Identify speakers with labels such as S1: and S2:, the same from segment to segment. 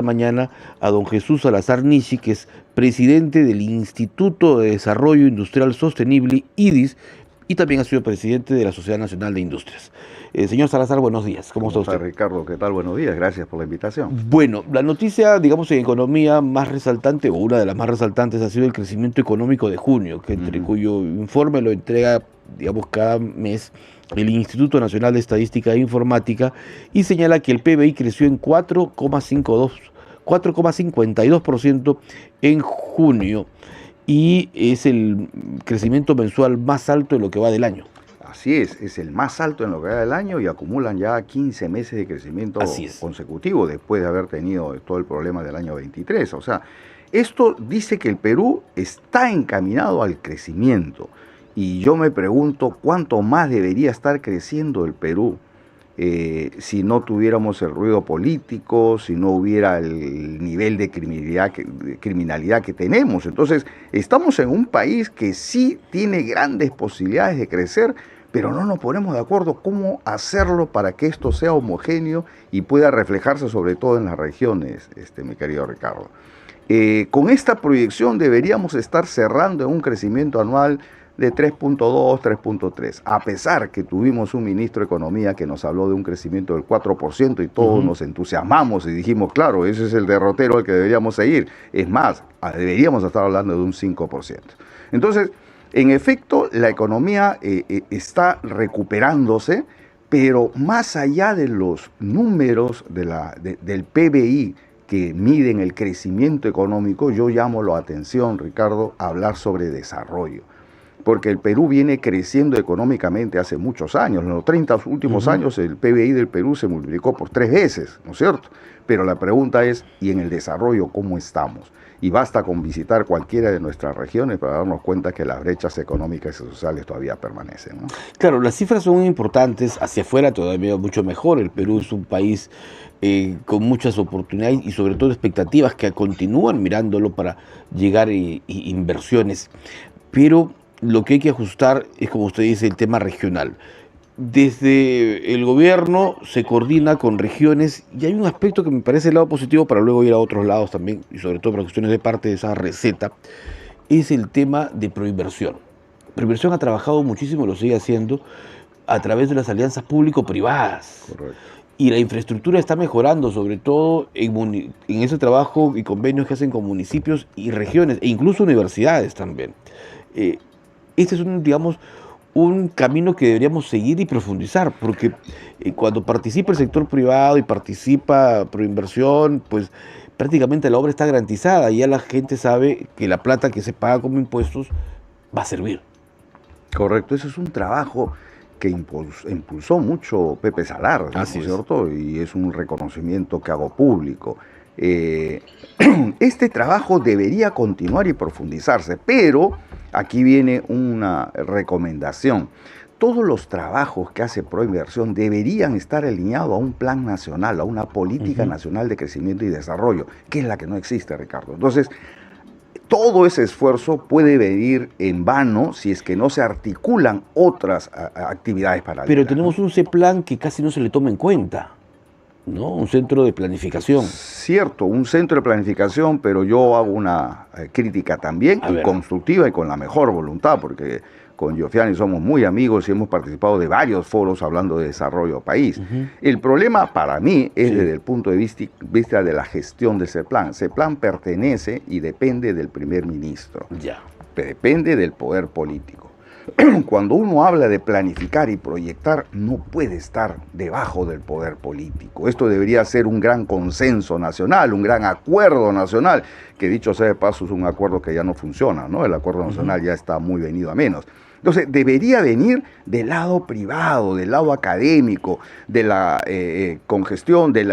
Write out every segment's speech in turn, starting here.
S1: Mañana a don Jesús Salazar Nishi, que es presidente del Instituto de Desarrollo Industrial Sostenible, IDIS, y también ha sido presidente de la Sociedad Nacional de Industrias. Señor Salazar, buenos días. ¿Cómo está
S2: ¿Cómo está,
S1: usted?
S2: Ricardo? ¿Qué tal? Buenos días. Gracias por la invitación.
S1: Bueno, la noticia, digamos, en economía más resaltante, o una de las más resaltantes, ha sido el crecimiento económico de junio, cuyo informe lo entrega, digamos, cada mes el Instituto Nacional de Estadística e Informática, y señala que el PBI creció en 4,52% en junio, y es el crecimiento mensual más alto de lo que va del año.
S2: Así es el más alto en lo que va del año y acumulan ya 15 meses de crecimiento consecutivo después de haber tenido todo el problema del año 23. O sea, esto dice que el Perú está encaminado al crecimiento y yo me pregunto cuánto más debería estar creciendo el Perú si no tuviéramos el ruido político, si no hubiera el nivel de criminalidad que tenemos. Entonces, estamos en un país que sí tiene grandes posibilidades de crecer, pero no nos ponemos de acuerdo cómo hacerlo para que esto sea homogéneo y pueda reflejarse sobre todo en las regiones, mi querido Ricardo. Con esta proyección deberíamos estar cerrando en un crecimiento anual de 3.2, 3.3, a pesar que tuvimos un ministro de Economía que nos habló de un crecimiento del 4% y todos nos entusiasmamos y dijimos, claro, ese es el derrotero al que deberíamos seguir. Es más, deberíamos estar hablando de un 5%. Entonces, en efecto, la economía está recuperándose, pero más allá de los números del PBI que miden el crecimiento económico, yo llamo la atención, Ricardo, a hablar sobre desarrollo. Porque el Perú viene creciendo económicamente hace muchos años. En los 30 últimos años el PBI del Perú se multiplicó por 3 veces, ¿no es cierto? Pero la pregunta es, ¿y en el desarrollo cómo estamos? Y basta con visitar cualquiera de nuestras regiones para darnos cuenta que las brechas económicas y sociales todavía permanecen, ¿no?
S1: Claro, las cifras son importantes, hacia afuera todavía mucho mejor. El Perú es un país con muchas oportunidades y sobre todo expectativas que continúan mirándolo para llegar a inversiones. Pero lo que hay que ajustar es, como usted dice, el tema regional. Desde el gobierno se coordina con regiones y hay un aspecto que me parece el lado positivo para luego ir a otros lados también, y sobre todo para cuestiones de parte de esa receta, es el tema de Proinversión. Proinversión ha trabajado muchísimo, lo sigue haciendo, a través de las alianzas público-privadas.
S2: Correcto.
S1: Y la infraestructura está mejorando, sobre todo en ese trabajo y convenios que hacen con municipios y regiones, e incluso universidades también. Este es un camino que deberíamos seguir y profundizar, porque cuando participa el sector privado y participa Proinversión, pues prácticamente la obra está garantizada y ya la gente sabe que la plata que se paga como impuestos va a servir.
S2: Correcto, eso es un trabajo que impulsó mucho Pepe Salar, ¿no es cierto? Y es un reconocimiento que hago público. Este trabajo debería continuar y profundizarse, pero aquí viene una recomendación. Todos los trabajos que hace Proinversión deberían estar alineados a un plan nacional, a una política nacional de crecimiento y desarrollo, que es la que no existe, Ricardo. Entonces, todo ese esfuerzo puede venir en vano si es que no se articulan otras actividades paralelas.
S1: Pero tenemos un CEPLAN que casi no se le toma en cuenta, ¿no? Un centro de planificación.
S2: Cierto, un centro de planificación, pero yo hago una crítica también y constructiva y con la mejor voluntad, porque con Giuliani somos muy amigos y hemos participado de varios foros hablando de desarrollo país. El problema para mí es desde el punto de vista de la gestión de CEPLAN. CEPLAN pertenece y depende del primer ministro. Depende del poder político. Cuando uno habla de planificar y proyectar, no puede estar debajo del poder político. Esto debería ser un gran consenso nacional, un gran acuerdo nacional, que dicho sea de paso es un acuerdo que ya no funciona, ¿no? El acuerdo nacional ya está muy venido a menos. Entonces, debería venir del lado privado, del lado académico, de la congestión, de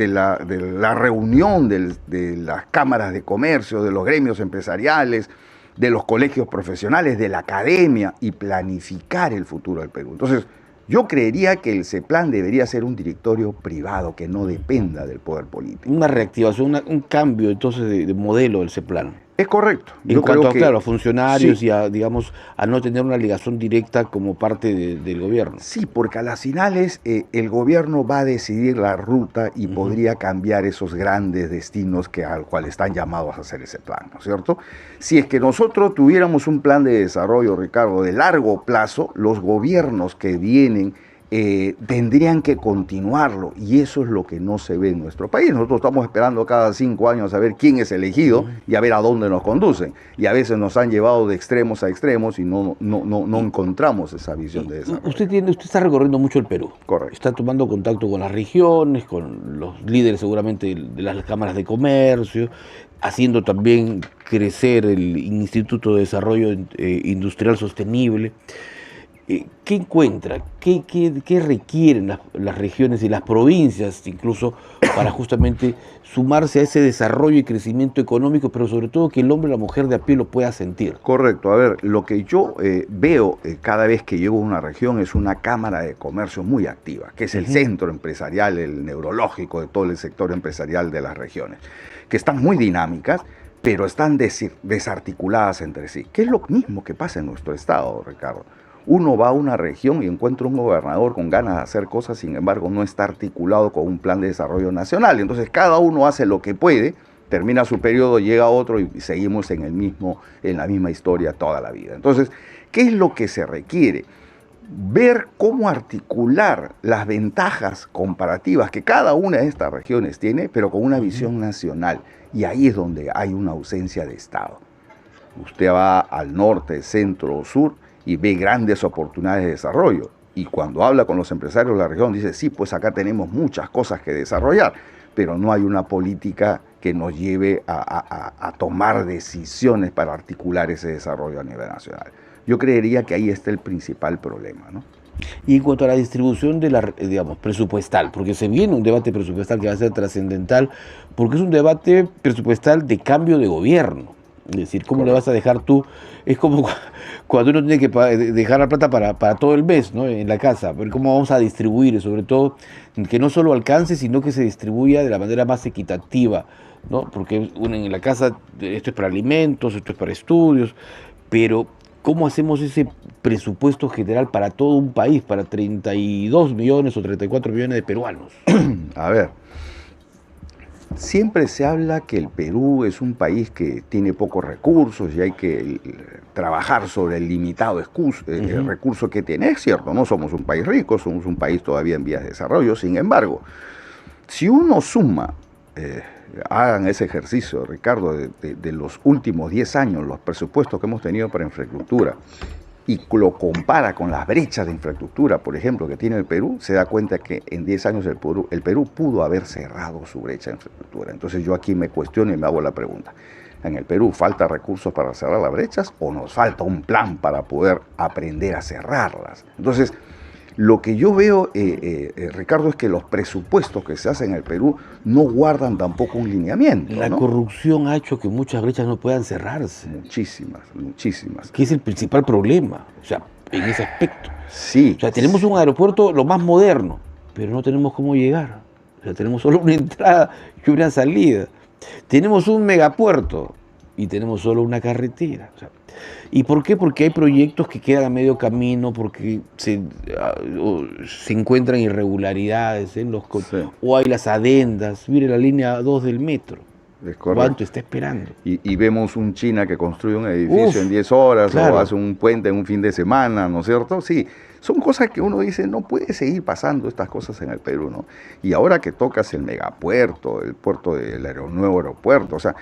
S2: la reunión de las cámaras de comercio, de los gremios empresariales, de los colegios profesionales, de la academia, y planificar el futuro del Perú. Entonces, yo creería que el CEPLAN debería ser un directorio privado que no dependa del poder político.
S1: Una reactivación, un cambio entonces de modelo del CEPLAN.
S2: Es correcto.
S1: En cuanto a, claro, a funcionarios sí, y a, digamos, a no tener una ligación directa como parte del gobierno.
S2: Sí, porque a las finales el gobierno va a decidir la ruta y podría cambiar esos grandes destinos al cual están llamados a hacer ese plan, ¿no es cierto? Si es que nosotros tuviéramos un plan de desarrollo, Ricardo, de largo plazo, los gobiernos que vienen tendrían que continuarlo, y eso es lo que no se ve en nuestro país. Nosotros estamos esperando cada 5 años a ver quién es elegido y a ver a dónde nos conducen, y a veces nos han llevado de extremos a extremos y no encontramos esa visión de desarrollo.
S1: Usted está recorriendo mucho el Perú.
S2: Correcto.
S1: Está tomando contacto con las regiones, con los líderes seguramente de las cámaras de comercio, haciendo también crecer el Instituto de Desarrollo Industrial Sostenible. ¿Qué encuentra? ¿Qué requieren las regiones y las provincias incluso para justamente sumarse a ese desarrollo y crecimiento económico, pero sobre todo que el hombre y la mujer de a pie lo pueda sentir?
S2: Correcto. A ver, lo que yo veo cada vez que llego a una región es una cámara de comercio muy activa, que es el centro empresarial, el neurológico de todo el sector empresarial de las regiones, que están muy dinámicas, pero están desarticuladas entre sí, que es lo mismo que pasa en nuestro estado, Ricardo. Uno va a una región y encuentra un gobernador con ganas de hacer cosas, sin embargo no está articulado con un plan de desarrollo nacional. Entonces cada uno hace lo que puede, termina su periodo, llega otro y seguimos en la misma historia toda la vida. Entonces, ¿qué es lo que se requiere? Ver cómo articular las ventajas comparativas que cada una de estas regiones tiene, pero con una visión nacional. Y ahí es donde hay una ausencia de Estado. Usted va al norte, centro o sur y ve grandes oportunidades de desarrollo. Y cuando habla con los empresarios de la región, dice, sí, pues acá tenemos muchas cosas que desarrollar, pero no hay una política que nos lleve a tomar decisiones para articular ese desarrollo a nivel nacional. Yo creería que ahí está el principal problema, ¿no?
S1: Y en cuanto a la distribución de digamos, presupuestal, porque se viene un debate presupuestal que va a ser trascendental, porque es un debate presupuestal de cambio de gobierno. Es decir, ¿cómo le vas a dejar tú? Es como cuando uno tiene que dejar la plata para todo el mes, ¿no? En la casa, pero ¿cómo vamos a distribuir? Sobre todo, que no solo alcance, sino que se distribuya de la manera más equitativa, ¿no? Porque uno en la casa, esto es para alimentos, esto es para estudios, pero ¿cómo hacemos ese presupuesto general para todo un país, para 32 millones o 34 millones de peruanos?
S2: A ver, siempre se habla que el Perú es un país que tiene pocos recursos y hay que trabajar sobre el limitado recurso que tiene. Es cierto, no somos un país rico, somos un país todavía en vías de desarrollo. Sin embargo, si uno suma, hagan ese ejercicio, Ricardo, de los últimos 10 años, los presupuestos que hemos tenido para infraestructura, y lo compara con las brechas de infraestructura, por ejemplo, que tiene el Perú, se da cuenta que en 10 años el Perú pudo haber cerrado su brecha de infraestructura. Entonces yo aquí me cuestiono y me hago la pregunta, ¿en el Perú falta recursos para cerrar las brechas o nos falta un plan para poder aprender a cerrarlas? Entonces, lo que yo veo, Ricardo, es que los presupuestos que se hacen en el Perú no guardan tampoco un lineamiento.
S1: La corrupción ha hecho que muchas brechas no puedan cerrarse.
S2: Muchísimas.
S1: Que es el principal problema, o sea, en ese aspecto.
S2: Sí.
S1: O sea, tenemos un aeropuerto lo más moderno, pero no tenemos cómo llegar. O sea, tenemos solo una entrada y una salida. Tenemos un megapuerto y tenemos solo una carretera. O sea, ¿y por qué? Porque hay proyectos que quedan a medio camino, porque se encuentran irregularidades en los o hay las adendas. Mire la línea 2 del metro. ¿Cuánto está esperando?
S2: Y vemos un China que construye un edificio en 10 horas, claro, o hace un puente en un fin de semana, ¿no es cierto? Sí, son cosas que uno dice, no puede seguir pasando estas cosas en el Perú, ¿no? Y ahora que tocas el megapuerto, el puerto del nuevo aeropuerto, o sea,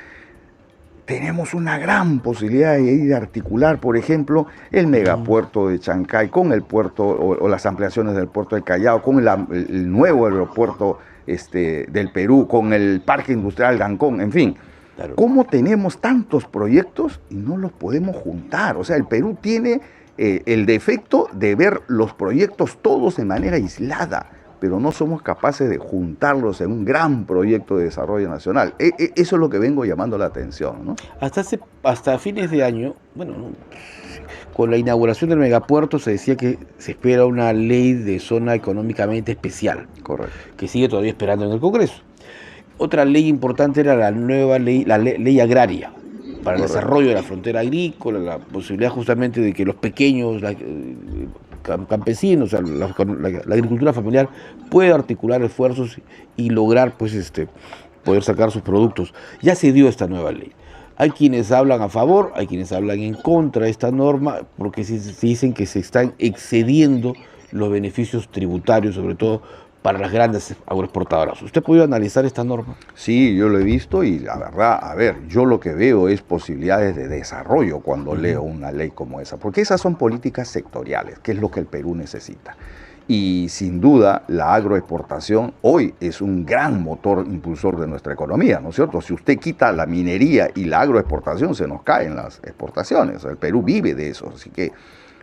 S2: tenemos una gran posibilidad de articular, por ejemplo, el megapuerto de Chancay con el puerto o las ampliaciones del puerto del Callao, con el nuevo aeropuerto del Perú, con el parque industrial Gancón, en fin. Claro. ¿Cómo tenemos tantos proyectos y no los podemos juntar? O sea, el Perú tiene el defecto de ver los proyectos todos de manera aislada, pero no somos capaces de juntarlos en un gran proyecto de desarrollo nacional. Eso es lo que vengo llamando la atención, ¿no?
S1: Hasta fines de año, bueno, con la inauguración del megapuerto se decía que se espera una ley de zona económicamente especial.
S2: Correcto.
S1: Que sigue todavía esperando en el Congreso. Otra ley importante era la nueva ley, ley agraria, para el desarrollo de la frontera agrícola, la posibilidad justamente de que los pequeños campesinos, o sea, la agricultura familiar pueda articular esfuerzos y lograr pues poder sacar sus productos. Ya se dio esta nueva ley. Hay quienes hablan a favor, hay quienes hablan en contra de esta norma, porque se dicen que se están excediendo los beneficios tributarios, sobre todo para las grandes agroexportadoras. ¿Usted ha podido analizar esta norma?
S2: Sí, yo lo he visto y la verdad, a ver, yo lo que veo es posibilidades de desarrollo cuando leo una ley como esa, porque esas son políticas sectoriales, que es lo que el Perú necesita. Y sin duda la agroexportación hoy es un gran motor impulsor de nuestra economía, ¿no es cierto? Si usted quita la minería y la agroexportación, se nos caen las exportaciones. El Perú vive de eso, así que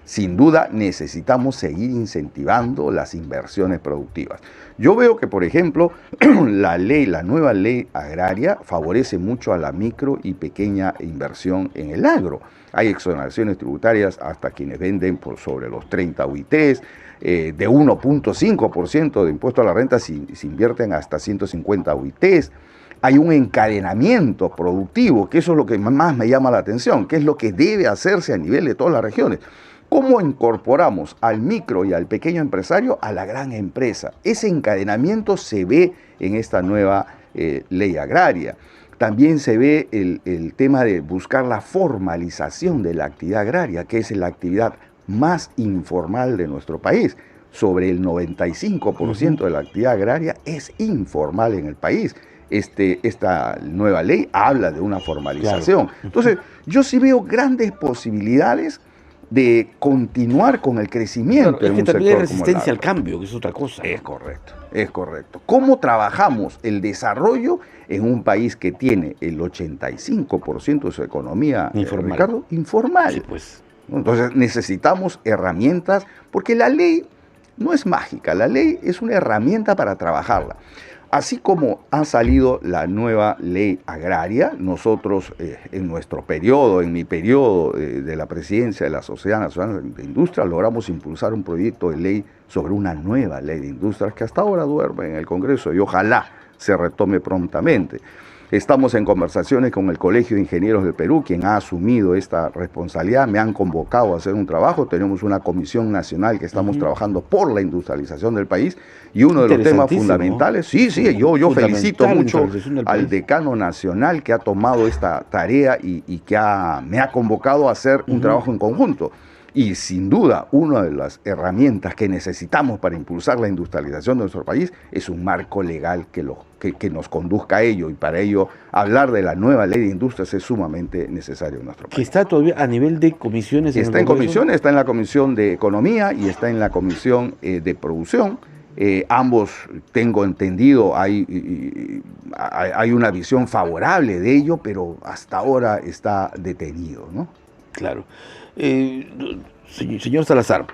S2: sin duda necesitamos seguir incentivando las inversiones productivas. Yo veo que, por ejemplo, la nueva ley agraria favorece mucho a la micro y pequeña inversión en el agro. Hay exoneraciones tributarias hasta quienes venden por sobre los 30 UITs, de 1.5% de impuesto a la renta si invierten hasta 150 UITs. Hay un encadenamiento productivo, que eso es lo que más me llama la atención, que es lo que debe hacerse a nivel de todas las regiones. ¿Cómo incorporamos al micro y al pequeño empresario a la gran empresa? Ese encadenamiento se ve en esta nueva ley agraria. También se ve el tema de buscar la formalización de la actividad agraria, que es la actividad más informal de nuestro país. Sobre el 95% de la actividad agraria es informal en el país. Esta nueva ley habla de una formalización. Claro. Entonces, yo sí veo grandes posibilidades de continuar con el crecimiento.
S1: Claro, es que también hay resistencia al cambio, que es otra cosa.
S2: Es correcto, es correcto. ¿Cómo trabajamos el desarrollo en un país que tiene el 85% de su economía,
S1: informal,
S2: Ricardo? Informal.
S1: Sí, pues.
S2: Entonces necesitamos herramientas, porque la ley no es mágica, la ley es una herramienta para trabajarla. Así como ha salido la nueva ley agraria, nosotros en nuestro periodo, en mi periodo de la presidencia de la Sociedad Nacional de Industria, logramos impulsar un proyecto de ley sobre una nueva ley de industrias que hasta ahora duerme en el Congreso y ojalá se retome prontamente. Estamos en conversaciones con el Colegio de Ingenieros del Perú, quien ha asumido esta responsabilidad. Me han convocado a hacer un trabajo. Tenemos una comisión nacional que estamos trabajando por la industrialización del país. Y uno de los temas fundamentales, yo felicito mucho al decano nacional que ha tomado esta tarea y que me ha convocado a hacer un trabajo en conjunto. Y sin duda, una de las herramientas que necesitamos para impulsar la industrialización de nuestro país es un marco legal que nos conduzca a ello. Y para ello, hablar de la nueva ley de industrias es sumamente necesario en nuestro país.
S1: ¿Que está todavía a nivel de comisiones?
S2: Está en comisiones, está en la Comisión de Economía y está en la Comisión de Producción. Ambos, tengo entendido, hay una visión favorable de ello, pero hasta ahora está detenido, ¿no?
S1: Claro. Señor Salazar,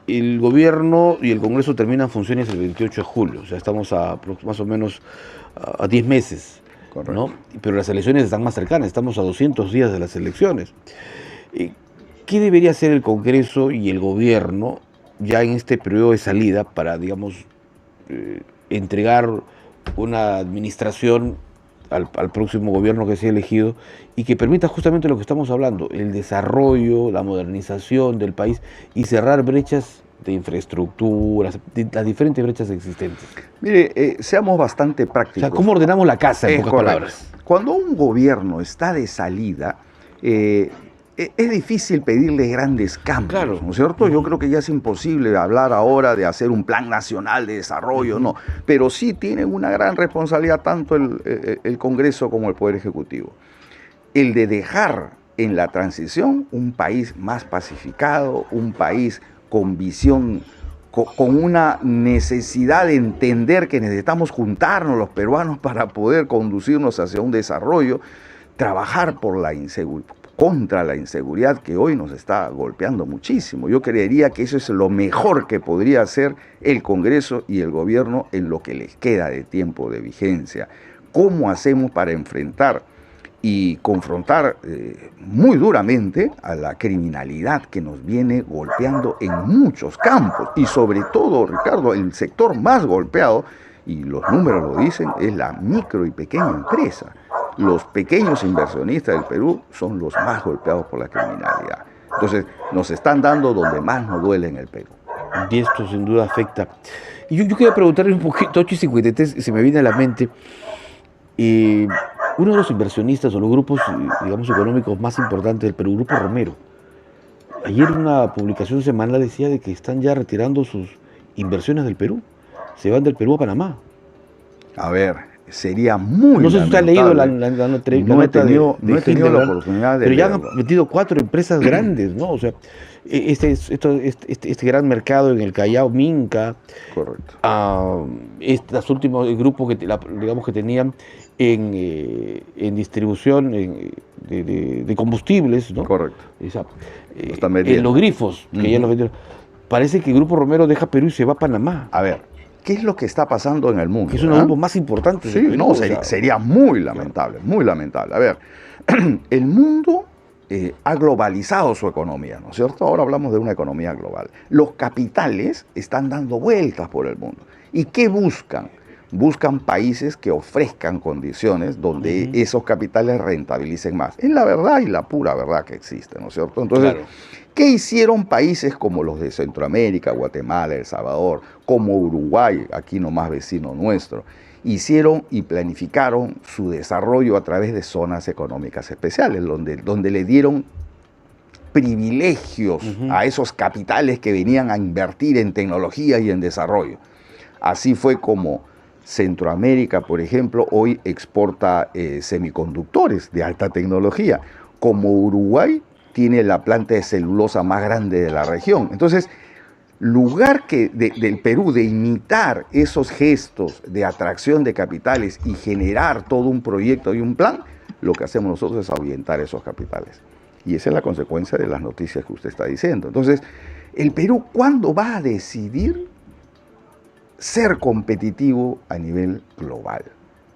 S1: el gobierno y el Congreso terminan funciones el 28 de julio, o sea, estamos más o menos a 10 meses, ¿no? Pero las elecciones están más cercanas, estamos a 200 días de las elecciones. ¿Qué debería hacer el Congreso y el gobierno ya en este periodo de salida para, digamos, entregar una administración al próximo gobierno que sea elegido y que permita justamente lo que estamos hablando, el desarrollo, la modernización del país y cerrar brechas de infraestructura, las diferentes brechas existentes?
S2: Mire, seamos bastante prácticos.
S1: O sea, ¿cómo ordenamos la casa, en pocas palabras?
S2: Cuando un gobierno está de salida, es difícil pedirle grandes cambios, claro, ¿no es cierto? Yo creo que ya es imposible hablar ahora de hacer un plan nacional de desarrollo, no. Pero sí tienen una gran responsabilidad tanto el Congreso como el Poder Ejecutivo. El de dejar en la transición un país más pacificado, un país con visión, con una necesidad de entender que necesitamos juntarnos los peruanos para poder conducirnos hacia un desarrollo, trabajar por la inseguridad, contra la inseguridad que hoy nos está golpeando muchísimo. Yo creería que eso es lo mejor que podría hacer el Congreso y el gobierno en lo que les queda de tiempo de vigencia. ¿Cómo hacemos para enfrentar y confrontar muy duramente a la criminalidad que nos viene golpeando en muchos campos? Y sobre todo, Ricardo, el sector más golpeado, y los números lo dicen, es la micro y pequeña empresa. los pequeños inversionistas del Perú son los más golpeados por la criminalidad. Entonces, nos están dando donde más nos duele en el Perú.
S1: Y esto sin duda afecta. Y yo quería preguntarle un poquito, 8:53, se me viene a la mente, uno de los inversionistas o los grupos, digamos, económicos más importantes del Perú, Grupo Romero. Ayer una publicación semanal decía de que están ya retirando sus inversiones del Perú. Se van del Perú a Panamá.
S2: A ver, sería muy
S1: No sé si usted ha leído la nota
S2: no he tenido la oportunidad de
S1: pero ya
S2: leerlo.
S1: han metido 4 empresas grandes, ¿no? O sea, este gran mercado en el Callao, Minca.
S2: Correcto.
S1: Estos últimos grupos digamos que tenían en distribución de combustibles, ¿no?
S2: Correcto.
S1: En los grifos, que ya los vendieron. Parece que el Grupo Romero deja Perú y se va a Panamá.
S2: A ver, ¿qué es lo que está pasando en el mundo?
S1: Que es uno de los grupos más importantes.
S2: Sí, no, sería muy lamentable, muy lamentable. A ver, el mundo ha globalizado su economía, ¿no es cierto? Ahora hablamos de una economía global. Los capitales están dando vueltas por el mundo. ¿Y qué buscan? Buscan países que ofrezcan condiciones donde esos capitales rentabilicen más. Es la verdad y la pura verdad que existe, ¿no es cierto? Entonces, claro, ¿qué hicieron países como los de Centroamérica, Guatemala, El Salvador, como Uruguay, aquí nomás vecino nuestro? Hicieron y planificaron su desarrollo a través de zonas económicas especiales, donde le dieron privilegios a esos capitales que venían a invertir en tecnología y en desarrollo. Así fue como Centroamérica, por ejemplo, hoy exporta semiconductores de alta tecnología, como Uruguay tiene la planta de celulosa más grande de la región. Entonces, lugar del Perú de imitar esos gestos de atracción de capitales y generar todo un proyecto y un plan, lo que hacemos nosotros es ahuyentar esos capitales. Y esa es la consecuencia de las noticias que usted está diciendo. Entonces, el Perú, ¿cuándo va a decidir ser competitivo a nivel global?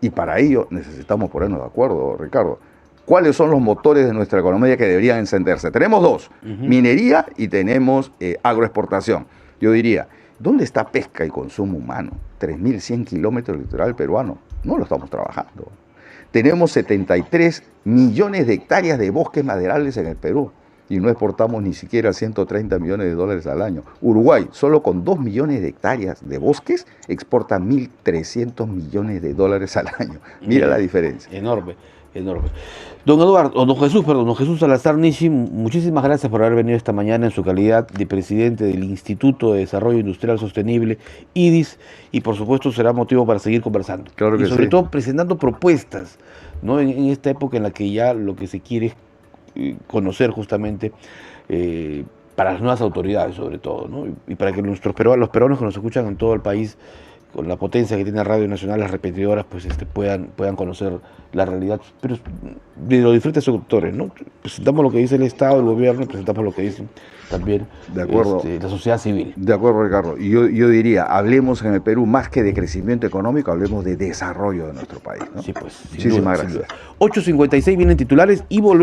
S2: Y para ello necesitamos ponernos de acuerdo, Ricardo. ¿Cuáles son los motores de nuestra economía que deberían encenderse? Tenemos dos, minería y tenemos agroexportación. Yo diría, ¿dónde está pesca y consumo humano? 3.100 kilómetros del litoral peruano. No lo estamos trabajando. Tenemos 73 millones de hectáreas de bosques maderables en el Perú y no exportamos ni siquiera 130 millones de dólares al año. Uruguay, solo con 2 millones de hectáreas de bosques, exporta 1.300 millones de dólares al año. Mira la diferencia.
S1: Enorme. Enorme. Don Jesús Salazar Nishi, muchísimas gracias por haber venido esta mañana en su calidad de presidente del Instituto de Desarrollo Industrial Sostenible, IDIS, y por supuesto será motivo para seguir conversando.
S2: Claro que
S1: y sobre
S2: sí.
S1: todo presentando propuestas, ¿no? En esta época en la que ya lo que se quiere es conocer justamente para las nuevas autoridades sobre todo, ¿no? Y para que los peruanos que nos escuchan en todo el país, con la potencia que tiene Radio Nacional, las repetidoras, pues puedan conocer la realidad, pero de los diferentes sectores, ¿no? Presentamos lo que dice el Estado, el gobierno, y presentamos lo que dicen también
S2: de acuerdo,
S1: la sociedad civil.
S2: De acuerdo, Ricardo. Y yo diría, hablemos en el Perú más que de crecimiento económico, hablemos de desarrollo de nuestro país, ¿no?
S1: Sí, pues.
S2: Muchísimas gracias.
S1: 8:56 vienen titulares y volvemos.